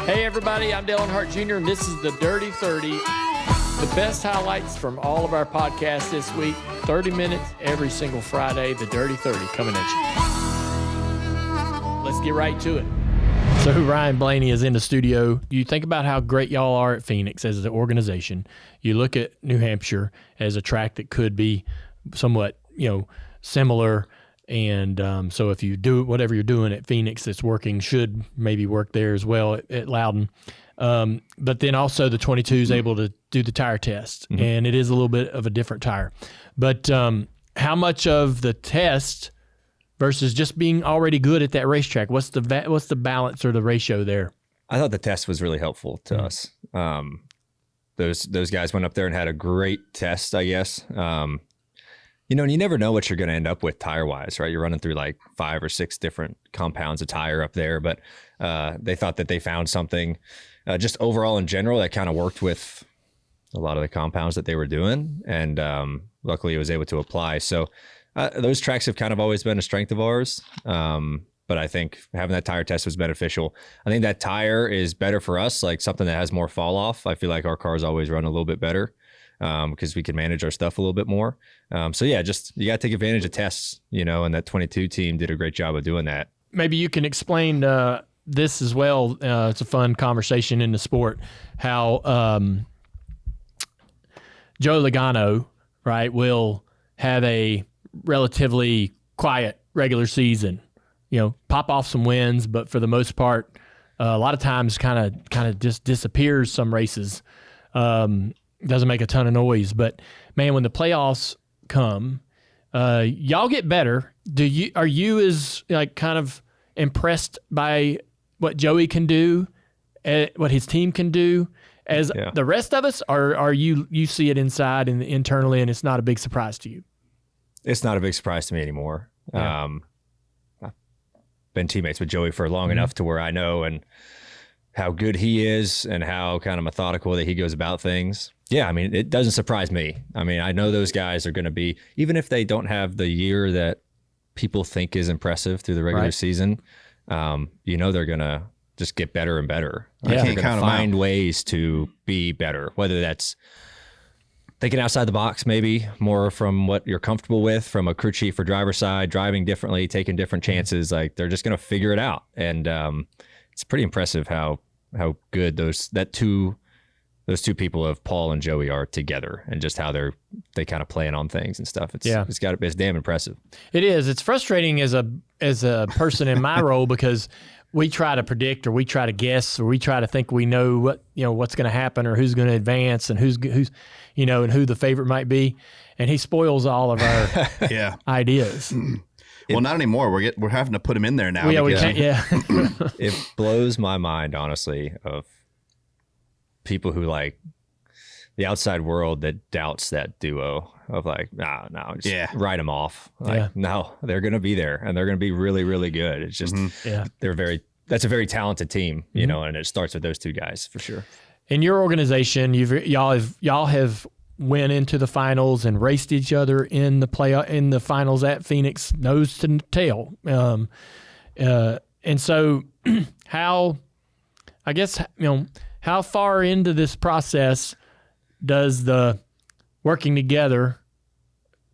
Hey everybody, I'm Dale Earnhardt Jr. and this is the Dirty 30. The best highlights from all of our podcasts this week. 30 minutes every single Friday, the Dirty 30 coming at you. Let's get right to it. So Ryan Blaney is in the studio. You think about how great y'all are at Phoenix as an organization. You look at New Hampshire as a track that could be somewhat, similar. And so if you do whatever you're doing at Phoenix that's working, should maybe work there as well at Loudon. But then also the 22 is able to do the tire test, and it is a little bit of a different tire. But how much of the test versus just being already good at that racetrack? What's the balance or the ratio there? I thought the test was really helpful to us. Those guys went up there and had a great test, I guess. And you never know what you're going to end up with tire-wise, right? You're running through like 5 or 6 different compounds of tire up there, but they thought that they found something just overall in general that kind of worked with a lot of the compounds that they were doing, and luckily it was able to apply. So those tracks have kind of always been a strength of ours, but I think having that tire test was beneficial. I think that tire is better for us, like something that has more fall off. I feel like our cars always run a little bit better. Because we can manage our stuff a little bit more. So yeah, just you got to take advantage of tests, and that 22 team did a great job of doing that. Maybe you can explain this as well. It's a fun conversation in the sport, how Joey Logano, right, will have a relatively quiet regular season, pop off some wins, but for the most part, a lot of times kind of just disappears some races. Doesn't make a ton of noise, but man, when the playoffs come, y'all get better. Are you as kind of impressed by what Joey can do, what his team can do, as the rest of us? Or are you see it inside and internally, and it's not a big surprise to you? It's not a big surprise to me anymore. Yeah. I've been teammates with Joey for long enough to where I know and how good he is and how kind of methodical that he goes about things. Yeah, I mean, it doesn't surprise me. I mean, I know those guys are going to be, even if they don't have the year that people think is impressive through the regular season, they're going to just get better and better. Yeah. They're going to find ways to be better, whether that's thinking outside the box, maybe more from what you're comfortable with from a crew chief or driver side, driving differently, taking different chances. Like they're just going to figure it out. And it's pretty impressive how good those two people of Paul and Joey are together, and just how they kind of playing on things and stuff. It's damn impressive. It is. It's frustrating as a person in my role, because we try to predict, or we try to guess, or we try to think we know what's going to happen, or who's going to advance, and who's and who the favorite might be, and he spoils all of our ideas. Well, not anymore. We're having to put him in there now. We can't. Yeah. It blows my mind, honestly, of people who like the outside world that doubts that duo of like, no, just write them off. Like, no, they're going to be there and they're going to be really, really good. It's just, that's a very talented team, and it starts with those two guys for sure. In your organization, y'all have went into the finals and raced each other in the finals at Phoenix, nose to tail. And so how far into this process does the working together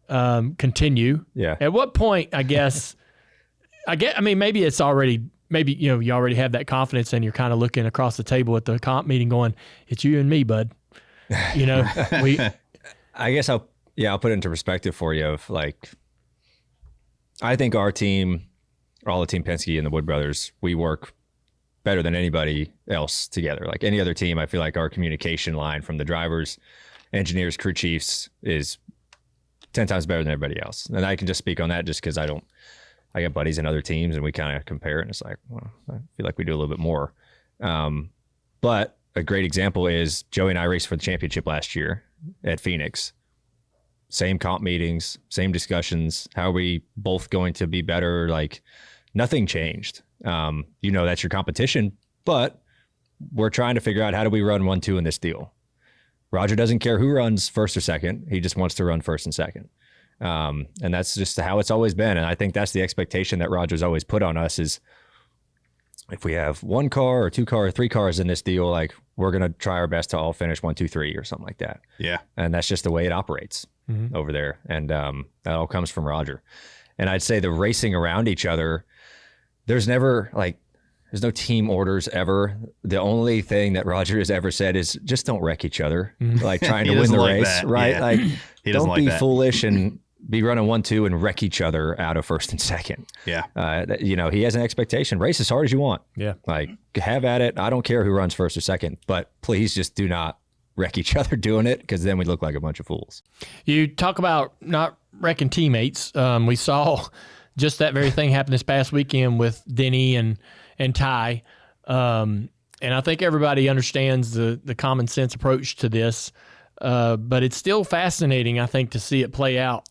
continue? Yeah. At what point, maybe it's already, you already have that confidence and you're kind of looking across the table at the comp meeting going, it's you and me, bud. I guess I'll put it into perspective for you of like, I think our team, all the Team Penske and the Wood Brothers, we work better than anybody else together. Like any other team, I feel like our communication line from the drivers, engineers, crew chiefs is 10 times better than everybody else. And I can just speak on that just because I got buddies in other teams and we kind of compare, and it's like, well, I feel like we do a little bit more. But a great example is Joey and I raced for the championship last year at Phoenix. Same comp meetings, same discussions. How are we both going to be better? Like nothing changed. That's your competition, but we're trying to figure out how do we run 1-2 in this deal. Roger doesn't care who runs first or second. He just wants to run first and second. And that's just how it's always been. And I think that's the expectation that Roger's always put on us is if we have one car or two car or three cars in this deal, like we're going to try our best to all finish 1, 2, 3 or something like that. Yeah. And that's just the way it operates over there. And that all comes from Roger. And I'd say the racing around each other, there's never there's no team orders ever. The only thing that Roger has ever said is just don't wreck each other, like trying to win the race, that. right? Yeah. Like He doesn't don't like be that. foolish and be running 1, 2 and wreck each other out of first and second. Yeah. He has an expectation. Race as hard as you want. Yeah. Like have at it. I don't care who runs first or second, but please just do not wreck each other doing it, because then we look like a bunch of fools. You talk about not wrecking teammates. We saw just that very thing happen this past weekend with Denny and Ty. And I think everybody understands the common sense approach to this. But it's still fascinating, I think, to see it play out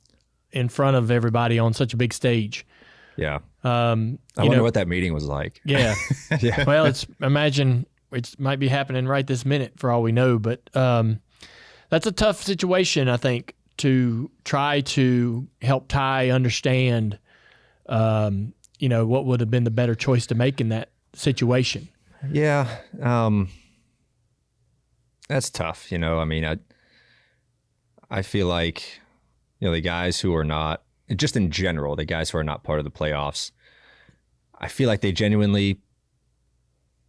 in front of everybody on such a big stage. Yeah. I wonder what that meeting was like. Yeah. Yeah. Well, imagine it might be happening right this minute for all we know, but that's a tough situation, I think, to try to help Ty understand, what would have been the better choice to make in that situation. Yeah. That's tough. I feel like, the guys who are not, just in general, the guys who are not part of the playoffs, I feel like they genuinely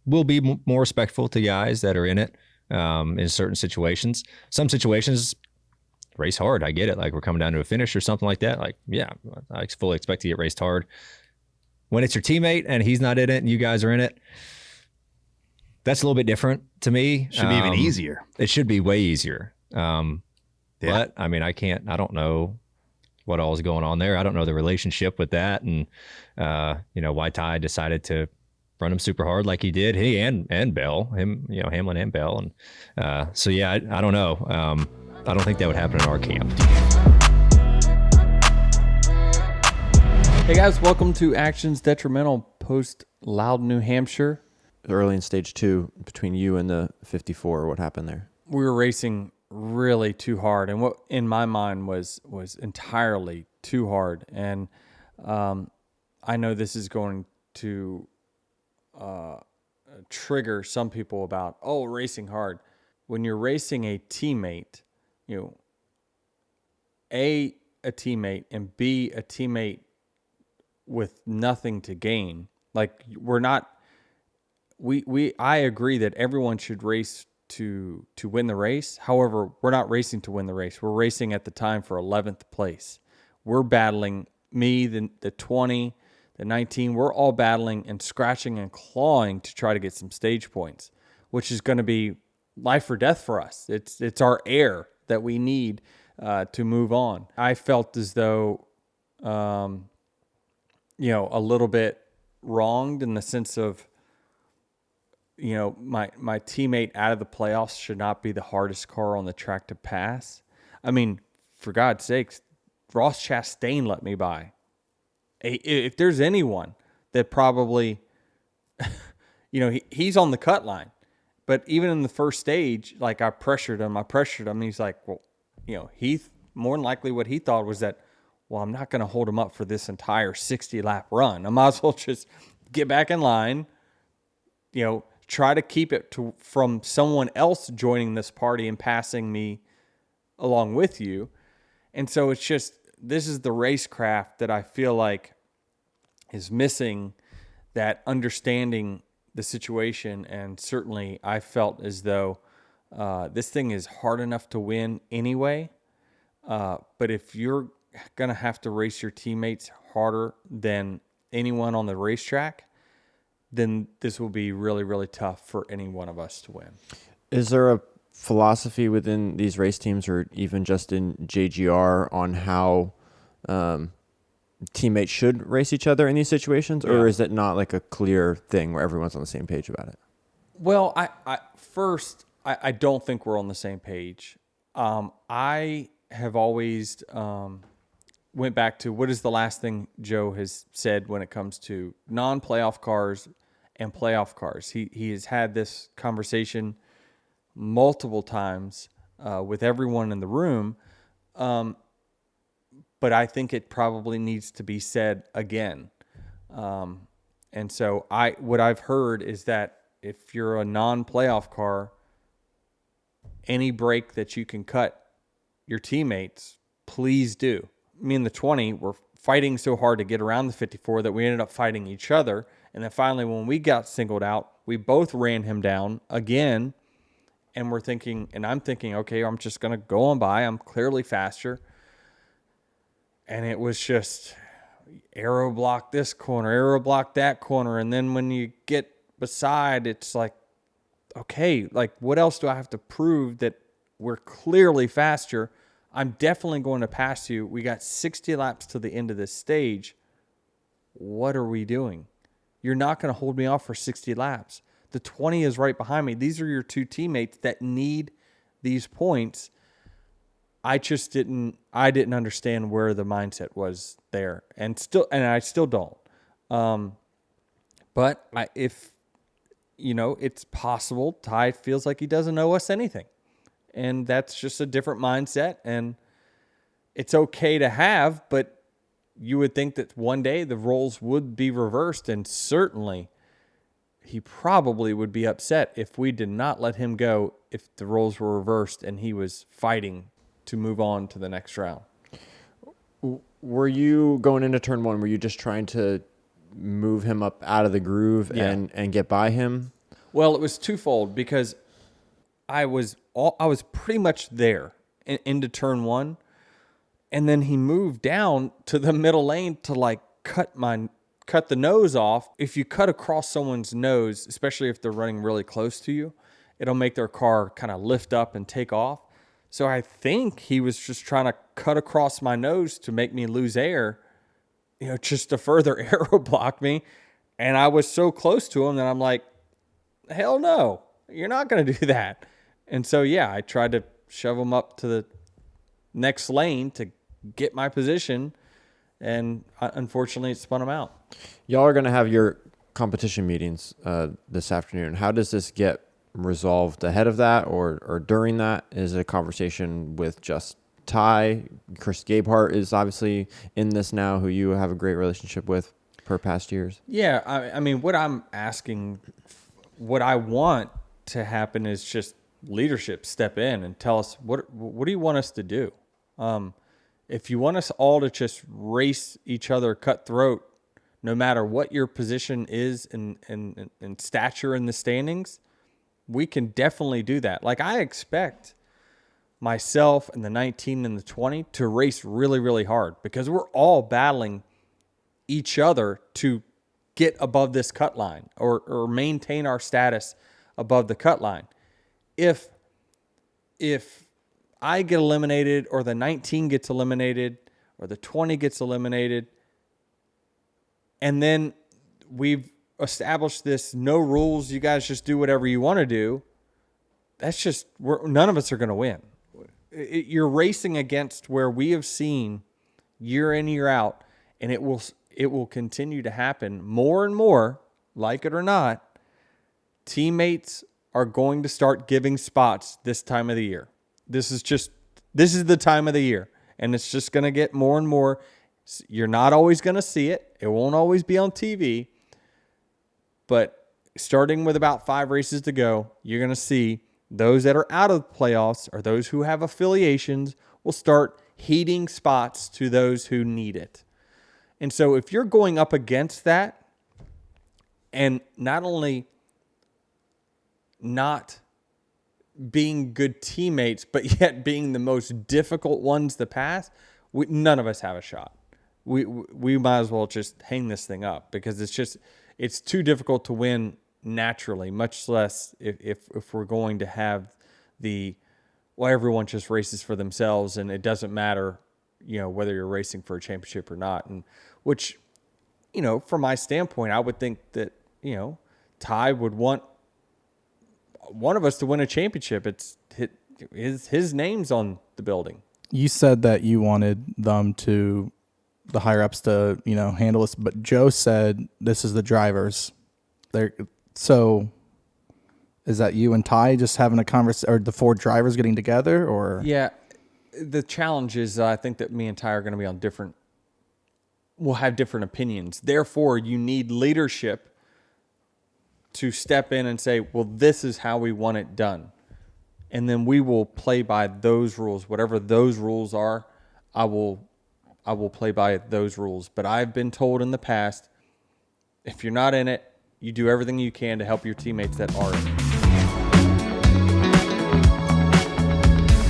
will be more respectful to guys that are in it in certain situations. Some situations, race hard. I get it. Like we're coming down to a finish or something like that. Like, yeah, I fully expect to get raced hard. When it's your teammate and he's not in it and you guys are in it, that's a little bit different to me. Should be even easier. It should be way easier. Yeah. But I mean, I don't know what all is going on there. I don't know the relationship with that. And, why Ty decided to run him super hard like he did. He and Bell, Hamlin and Bell. And, I don't know. I don't think that would happen in our camp. Hey guys, welcome to Actions Detrimental post Loud, New Hampshire. Early in stage 2 between you and the 54, what happened there? We were racing really too hard, and what in my mind was entirely too hard. And I know this is going to trigger some people about racing hard. When you're racing a teammate, A, a teammate, and B, a teammate with nothing to gain. Like I agree that everyone should race to win the race. However, we're not racing to win the race. We're racing at the time for 11th place. We're battling the 20, the 19. We're all battling and scratching and clawing to try to get some stage points, which is going to be life or death for us. It's our air that we need to move on. I felt as though, a little bit wronged in the sense of, my teammate out of the playoffs should not be the hardest car on the track to pass. I mean, for God's sakes, Ross Chastain let me by. If there's anyone that probably, he's on the cut line. But even in the first stage, like I pressured him. And he's like, well, Heath, more than likely what he thought was that, well, I'm not going to hold him up for this entire 60-lap run. I might as well just get back in line, try to keep it from someone else joining this party and passing me along with you. And so it's just, this is the racecraft that I feel like is missing that understanding the situation. And certainly I felt as though this thing is hard enough to win anyway. But if you're going to have to race your teammates harder than anyone on the racetrack, then this will be really, really tough for any one of us to win. Is there a philosophy within these race teams or even just in JGR on how teammates should race each other in these situations? Or is it not like a clear thing where everyone's on the same page about it? Well, I don't think we're on the same page. I have always went back to what is the last thing Joe has said when it comes to non-playoff cars and playoff cars. He has had this conversation multiple times with everyone in the room, but I think it probably needs to be said again. And so what I've heard is that if you're a non-playoff car, any break that you can cut your teammates, please do. Me and the 20 were fighting so hard to get around the 54 that we ended up fighting each other. And then finally, when we got singled out, we both ran him down again. And I'm thinking, okay, I'm just going to go on by. I'm clearly faster. And it was just aero block this corner, aero block that corner. And then when you get beside, it's like, okay, like what else do I have to prove that we're clearly faster? I'm definitely going to pass you. We got 60 laps to the end of this stage. What are we doing? You're not going to hold me off for 60 laps. The 20 is right behind me. These are your two teammates that need these points. I didn't understand where the mindset was there, and I still don't. But if it's possible, Ty feels like he doesn't owe us anything, and that's just a different mindset, and it's okay to have. But you would think that one day the roles would be reversed, and certainly he probably would be upset if we did not let him go, if the roles were reversed and he was fighting to move on to the next round. Were you going into turn one? Were you just trying to move him up out of the groove and get by him? Well, it was twofold, because I was pretty much there into turn one, and then he moved down to the middle lane to like cut the nose off. If you cut across someone's nose, especially if they're running really close to you, it'll make their car kind of lift up and take off. So I think he was just trying to cut across my nose to make me lose air, just to further aero block me. And I was so close to him that I'm like, hell no, you're not going to do that. And so, yeah, I tried to shove him up to the next lane to get my position. And unfortunately, it spun him out. Y'all are going to have your competition meetings this afternoon. How does this get resolved ahead of that or during that? Is it a conversation with just Ty? Chris Gabehart is obviously in this now, who you have a great relationship with per past years. Yeah, I mean, what I'm asking, what I want to happen is just leadership step in and tell us, what do you want us to do? If you want us all to just race each other cutthroat, no matter what your position is in stature in the standings, we can definitely do that. Like, I expect myself and the 19 and the 20 to race really, really hard, because we're all battling each other to get above this cut line or maintain our status above the cut line. If I get eliminated, or the 19 gets eliminated, or the 20 gets eliminated, and then we've established this no rules, you guys just do whatever you want to do, that's just, none of us are going to win. You're racing against where we have seen year in, year out, and it will continue to happen more and more, like it or not. Teammates are going to start giving spots this time of the year. This is the time of the year, and it's just going to get more and more. You're not always going to see it. It won't always be on TV, but starting with about 5 races to go, you're going to see those that are out of the playoffs, or those who have affiliations, will start heeding spots to those who need it. And so if you're going up against that, and not only not being good teammates, but yet being the most difficult ones to pass, none of us have a shot. We might as well just hang this thing up, because it's too difficult to win naturally, much less if we're going to have everyone just races for themselves, and it doesn't matter, whether you're racing for a championship or not. And which, from my standpoint, I would think that, Ty would want one of us to win a championship. It's his name's on the building. You said that you wanted them to, the higher ups, to handle this, but Joe said this is the drivers. So is that you and Ty just having a conversation, or the 4 drivers getting together, or? Yeah, the challenge is I think that me and Ty are going to be on different will have different opinions. Therefore, you need leadership to step in and say, well, this is how we want it done. And then we will play by those rules. Whatever those rules are, I will play by those rules. But I've been told in the past, if you're not in it, you do everything you can to help your teammates that are in it.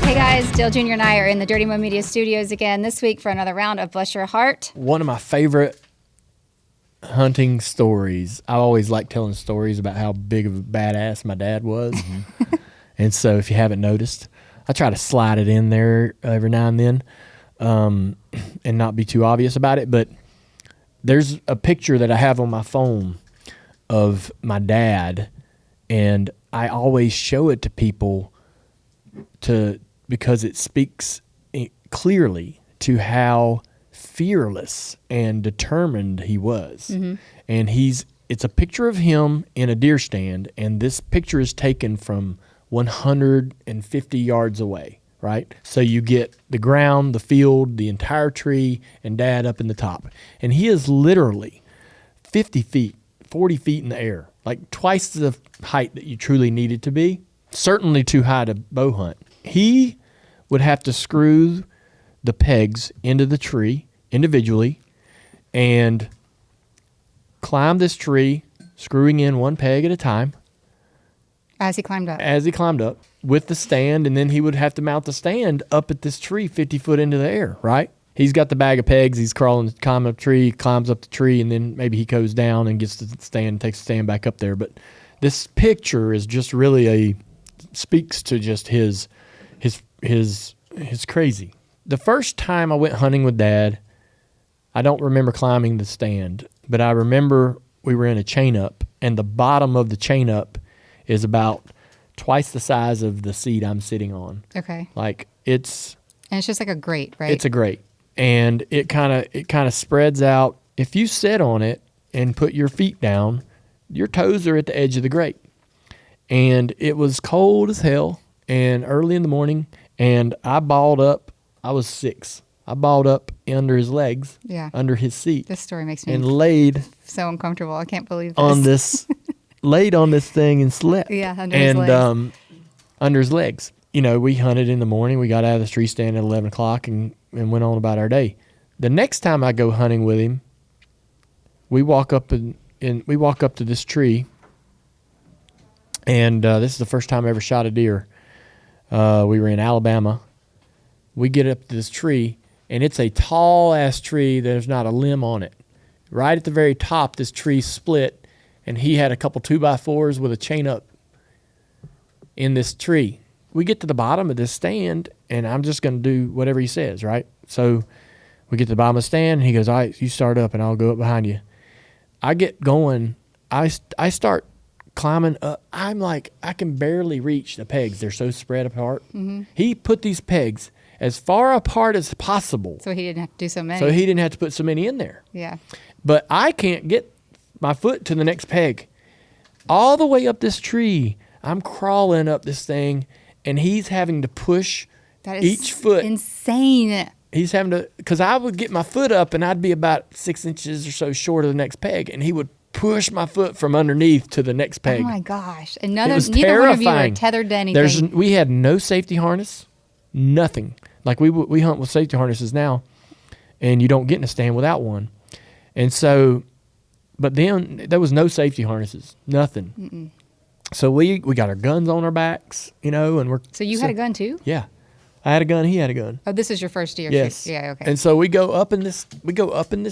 Hey guys, Dale Jr. and I are in the Dirty Mo Media studios again this week for another round of Bless Your Hardt. One of my favorite hunting stories. I always like telling stories about how big of a badass my dad was. And so if you haven't noticed, I try to slide it in there every now and then and not be too obvious about it. But there's a picture that I have on my phone of my dad, and I always show it to people because it speaks clearly to how fearless and determined he was. And it's a picture of him in a deer stand, and this picture is taken from 150 yards away, right? So you get the ground, the field, the entire tree, and Dad up in the top. And he is literally 50 feet, 40 feet in the air, like twice the height that you truly needed to be, certainly too high to bow hunt. He would have to screw the pegs into the tree individually and climb this tree, screwing in one peg at a time. As he climbed up. With the stand, and then he would have to mount the stand up at this tree 50 foot into the air, right? He's got the bag of pegs, he's climbing up the tree, climbs up the tree, and then maybe he goes down and gets to the stand, takes the stand back up there. But this picture is just really speaks to just his crazy. The first time I went hunting with Dad, I don't remember climbing the stand, but I remember we were in a chain up, and the bottom of the chain up is about twice the size of the seat I'm sitting on. Okay. Like And it's just like a grate, right? It's a grate. And it kind of spreads out. If you sit on it and put your feet down, your toes are at the edge of the grate. And it was cold as hell and early in the morning, and I balled up. I was 6. I balled up under his legs, under his seat. This story makes me and laid so uncomfortable. I can't believe this. On this laid on this thing and slept. Yeah, under his legs. Under his legs. You know, we hunted in the morning. We got out of the tree stand at 11 o'clock and went on about our day. The next time I go hunting with him, we walk up to this tree, and this is the first time I ever shot a deer. We were in Alabama. We get up to this tree, and it's a tall-ass tree. There's not a limb on it. Right at the very top, this tree split, and he had a couple 2x4s with a chain up in this tree. We get to the bottom of this stand, and I'm just going to do whatever he says, right? So we get to the bottom of the stand, and he goes, all right, you start up, and I'll go up behind you. I get going. I start climbing up. I'm like, I can barely reach the pegs. They're so spread apart. He put these pegs as far apart as possible. So he didn't have to do so many. So he didn't have to put so many in there. Yeah. But I can't get my foot to the next peg. All the way up this tree, I'm crawling up this thing, and he's having to push each foot. Insane. He's having to, because I would get my foot up, and I'd be about 6 inches or so short of the next peg, and he would push my foot from underneath to the next peg. Oh my gosh! It was terrifying. Neither one of you were tethered to anything. We had no safety harness, nothing. Like we hunt with safety harnesses now, and you don't get in a stand without one. And so, but then there was no safety harnesses, nothing. So we got our guns on our backs, you know, and we're. So you had a gun too? Yeah, I had a gun. He had a gun. Oh, this is your first deer. Yes. Yeah. Okay. And so we go up in this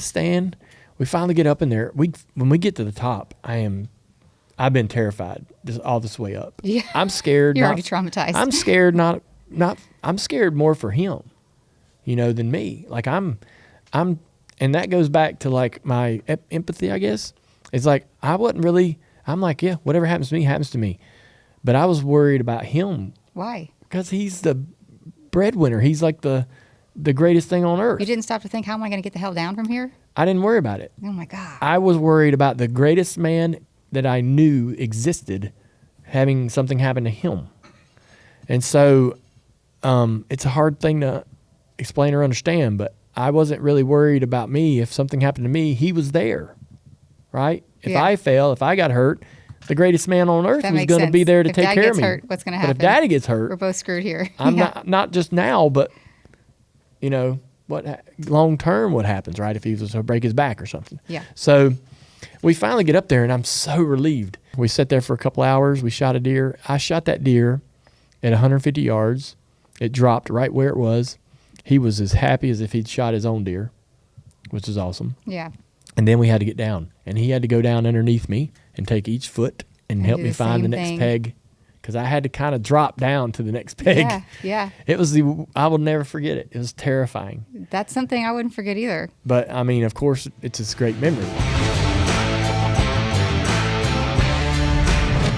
stand. We finally get up in there. When we get to the top, I've been terrified all this way up. Yeah. I'm scared. You're already traumatized. I'm scared. I'm scared more for him, you know, than me. Like I'm, and that goes back to like my empathy, I guess. It's like I'm like, yeah, whatever happens to me happens to me, but I was worried about him. Why? Because he's the breadwinner. He's like the greatest thing on earth. You didn't stop to think, how am I going to get the hell down from here? I didn't worry about it. Oh my God. I was worried about the greatest man that I knew existed having something happen to him. And so it's a hard thing to explain or understand, but I wasn't really worried about me. If something happened to me, he was there, right? If Yeah. I fell, if I got hurt, the greatest man on earth That was makes going to sense. be there to If take Dad care of gets me. hurt, what's gonna But if happen? Daddy gets hurt, We're both screwed here. I'm Yeah. not just now, but long term, what happens, right? If he was to break his back or something. Yeah. So we finally get up there, and I'm so relieved. We sat there for a couple hours. We shot a deer. I shot that deer at 150 yards. It dropped right where it was. He was as happy as if he'd shot his own deer, which is awesome. Yeah. And then we had to get down, and he had to go down underneath me and take each foot and help do me the find the same next thing. peg, because I had to kind of drop down to the next peg. Yeah. Yeah. It was I will never forget it. It was terrifying. That's something I wouldn't forget either. But I mean, of course, it's this great memory.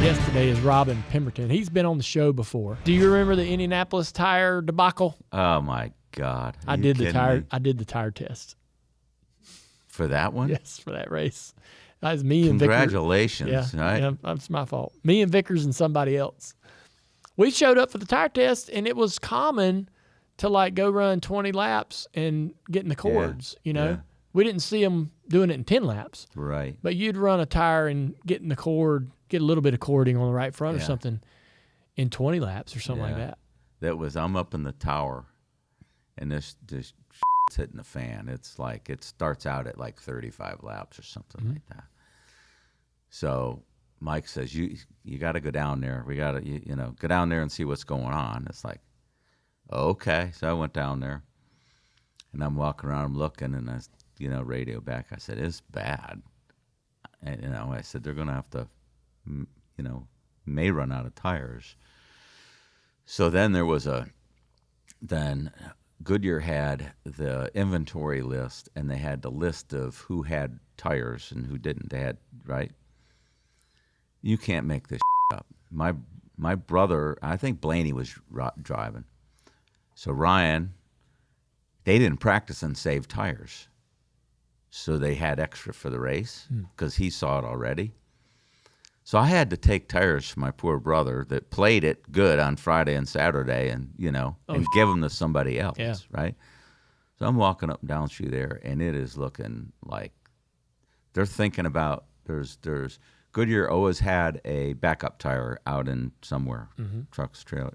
Yes, today is Robin Pemberton. He's been on the show before. Do you remember the Indianapolis tire debacle? Oh my God! I You did the kidding tire. me? I did the tire test. For that one. Yes, for that race. That was me and Vickers. Congratulations! Yeah, Right? yeah, that's my fault. Me and Vickers and somebody else. We showed up for the tire test, and it was common to like go run 20 laps and get in the cords. You know, yeah. we didn't see them doing it in 10 laps, Right. but you'd run a tire and get in the cord, get a little bit of cording on the right front or Yeah. something in 20 laps or something like Yeah. that. That was I'm up in the tower, and this shit's hitting the fan. It's like it starts out at like 35 laps or something like that. So Mike says you got to go down there. We got to you know go down there and see what's going on. It's like okay. So I went down there, and I'm walking around, I'm looking, and I radio back. I said it's bad. And I said they're gonna have to may run out of tires. So then there was then Goodyear had the inventory list, and they had the list of who had tires and who didn't. They had, right? You can't make this up. My brother, I think Blaney was driving. So Ryan, they didn't practice and save tires. So they had extra for the race because he saw it already. So I had to take tires for my poor brother that played it good on Friday and Saturday, and and give them to somebody else, Yeah. right? So I'm walking up and down through there, and it is looking like they're thinking about there's Goodyear always had a backup tire out in somewhere, trucks, trailer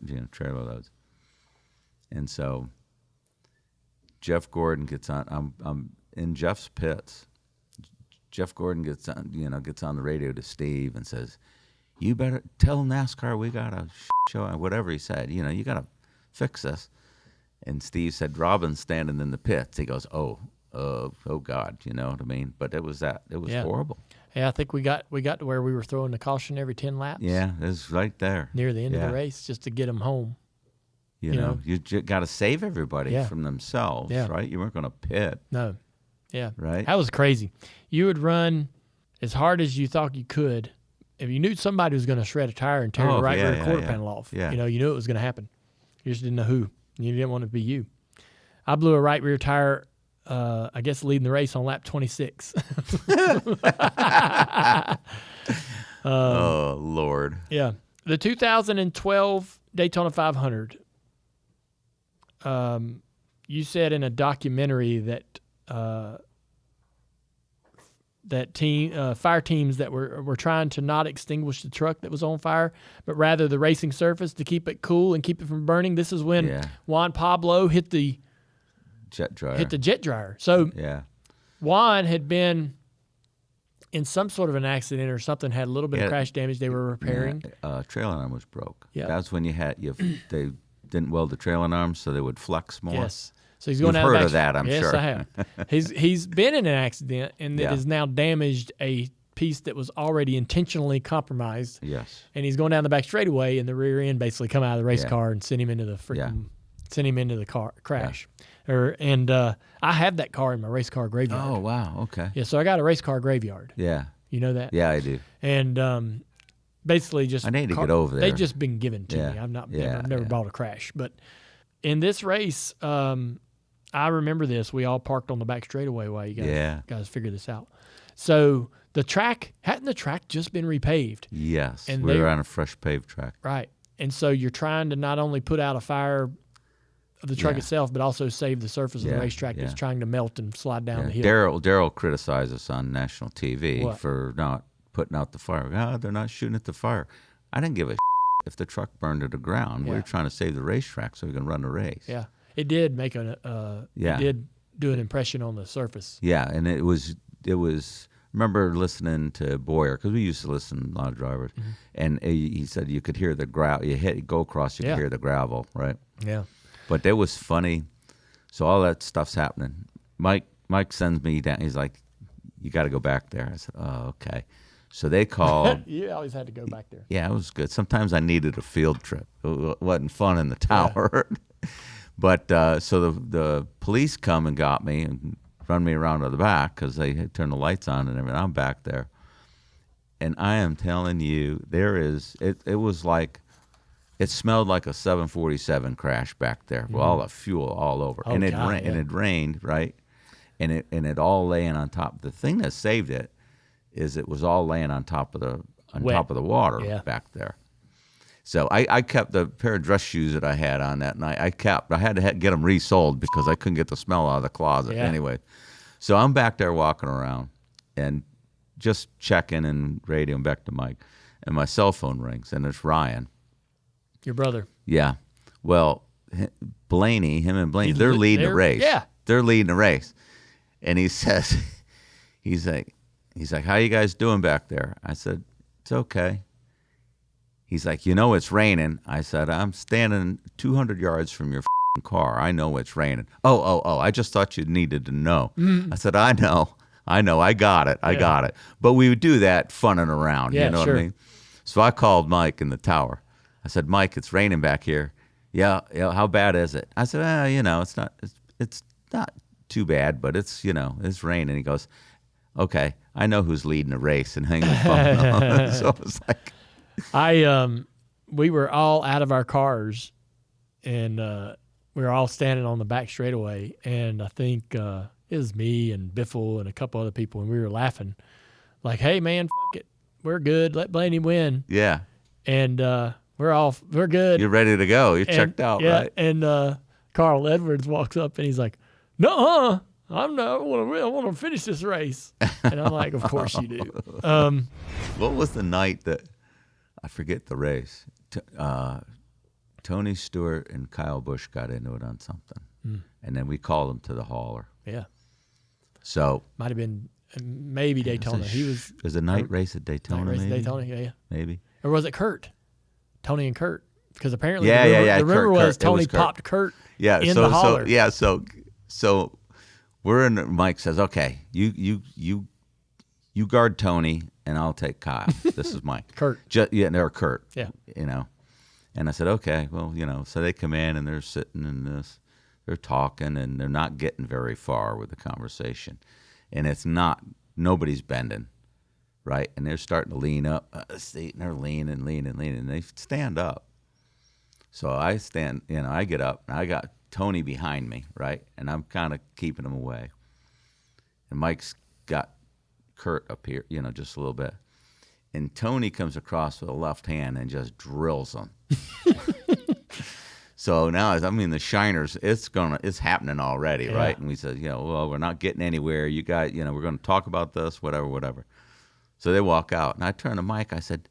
loads, and so Jeff Gordon gets on. I'm in Jeff's pits. Jeff Gordon gets on the radio to Steve and says, "You better tell NASCAR we got a show," whatever he said. You got to fix this. And Steve said, "Robin's standing in the pits." He goes, "Oh God," you know what I mean? But it was horrible. Yeah, I think we got to where we were throwing the caution every 10 laps. Yeah, it was right there Near the end of Yeah. the race, just to get them home. You know, you got to save everybody Yeah. from themselves, Yeah. right? You weren't going to pit, No. Yeah. right? That was crazy. You would run as hard as you thought you could. If you knew somebody was going to shred a tire and tear the right rear quarter panel off, Yeah. you knew it was going to happen. You just didn't know who. You didn't want it to be you. I blew a right rear tire, I guess leading the race on lap 26. Oh, Lord. Yeah. The 2012 Daytona 500. You said in a documentary that fire teams that were trying to not extinguish the truck that was on fire, but rather the racing surface to keep it cool and keep it from burning. This is when Juan Pablo hit the Jet dryer. jet dryer. So Yeah. Juan had been in some sort of an accident or something, had a little bit of crash damage they were repairing. Trailing arm was broke. Yeah. That's when they didn't weld the trailing arms, so they would flex more. Yes. So he's going You've down the heard back. of that, I'm yes, sure. I have. He's been in an accident, and it Yeah. has now damaged a piece that was already intentionally compromised. Yes. And he's going down the back straightaway, and the rear end basically come out of the race Yeah. car and sent him into the car crash. I have that car in my race car graveyard. Oh, wow. Okay. Yeah, so I got a race car graveyard. Yeah. You know that? Yeah, I do. And basically just I need to get over there. They've just been given to Yeah. me. I've not Yeah, never yeah. bought a crash. But in this race, I remember this. We all parked on the back straightaway while you guys figure this out. So hadn't the track just been repaved? Yes. And we were on a fresh paved track. Right. And so you're trying to not only put out a fire of the truck Yeah. itself, but also save the surface of the Yeah, racetrack that's yeah. trying to melt and slide down the hill. Daryl criticized us on national TV What? for not putting out the fire. They're not shooting at the fire. I didn't give a if the truck burned to the ground. We Yeah. were trying to save the racetrack so we can run the race. Yeah, it did make it did do an impression on the surface. Yeah, and it was. Remember listening to Boyer, because we used to listen to a lot of drivers, and he said you could hear the gravel. You go across, you could hear the gravel, right? Yeah. But that was funny. So all that stuff's happening. Mike sends me down. He's like, "You got to go back there." I said, "Oh, okay." So they called. You always had to go back there. Yeah, it was good. Sometimes I needed a field trip. It wasn't fun in the tower. But so the police come and got me and run me around to the back because they had turned the lights on and everything. I'm back there. And I am telling you, it was like, it smelled like a 747 crash back there with all the fuel all over. Oh, and it God, and it rained, right? And it all laying on top. The thing that saved it is it was all laying on top of the top of the water back there. So I kept the pair of dress shoes that I had on that night. I had to get them resold because I couldn't get the smell out of the closet anyway. So I'm back there walking around and just checking and radioing back to Mike, and my cell phone rings, and it's Ryan. Your brother. Yeah. Well, him and Blaney, they're leading the race. Yeah. They're leading the race. And he says, he's like, "How you guys doing back there?" I said, "It's okay." He's like, "It's raining." I said, "I'm standing 200 yards from your car. I know it's raining." Oh, I just thought you needed to know. I said, I know. I got it. I got it. But we would do that funning around. Yeah, you know sure. what I mean? So I called Mike in the tower. I said, "Mike, it's raining back here." Yeah. How bad is it? I said, it's not too bad, but it's raining. He goes, "Okay, I know who's leading the race," and hang the phone on. So it was like, we were all out of our cars, and we were all standing on the back straightaway, and I think it was me and Biffle and a couple other people, and we were laughing, like, "Hey man, f it, we're good. Let Blaney win." yeah, And we're good. you're ready to go. You're checked out, yeah, right? And Carl Edwards walks up and he's like, "No, I'm not. I want to finish this race." And I'm like, "Of course you do." What was the night that I forget the race? Tony Stewart and Kyle Busch got into it on something, and then we called him to the hauler. Yeah, So might have been maybe Daytona. He was a night race at Daytona. race at maybe? Daytona. Yeah, Maybe. or was it Kurt? Tony and Kurt, because apparently Yeah. the rumor Kurt. was It Tony was Kurt. popped Kurt. Yeah. in so the hauler. So we're in. Mike says, "Okay, you guard Tony, and I'll take Kyle." This is Mike. Kurt. They're Kurt. Yeah. And I said, "Okay, well, so they come in and they're sitting in this, they're talking, and they're not getting very far with the conversation, and nobody's bending, right? And they're starting to lean up the seat, and they're leaning, and they stand up. So I stand, I get up, and I got Tony behind me, right? And I'm kind of keeping him away, and Mike's got Kurt up here, just a little bit. And Tony comes across with a left hand and just drills him. So now, the shiners, it's happening already, right? And we said, well, we're not getting anywhere. You guys, we're going to talk about this, whatever. So they walk out, and I turn to Mike. I said,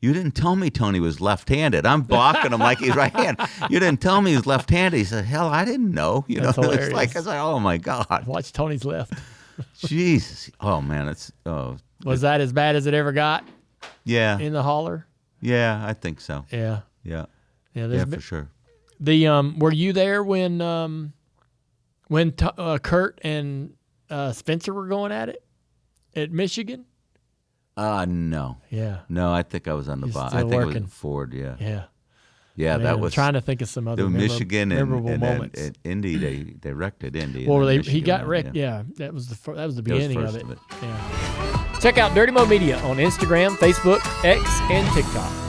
"You didn't tell me Tony was left-handed." I'm blocking him like he's right-handed. "You didn't tell me he was left-handed." He said, "Hell, I didn't know." That's It's hilarious. like, I was like, "Oh my God." Watch Tony's left. Jesus. Oh man, Was that as bad as it ever got yeah. in the hauler? Yeah, I think so. Yeah. Yeah. Yeah, Yeah, for sure. Were you there when Kurt and Spencer were going at it at Michigan? No. Yeah. No, I think I was on the He's bottom. still I think it was working. in Ford, yeah. Yeah. Yeah, Man, that I'm was trying to think of some other the Michigan memorable and moments. at Indy, they wrecked at Indy. Well, and then he Michigan got won, wrecked. Yeah, that was the was beginning first of it. of it. Yeah. Check out Dirty Mo Media on Instagram, Facebook, X, and TikTok.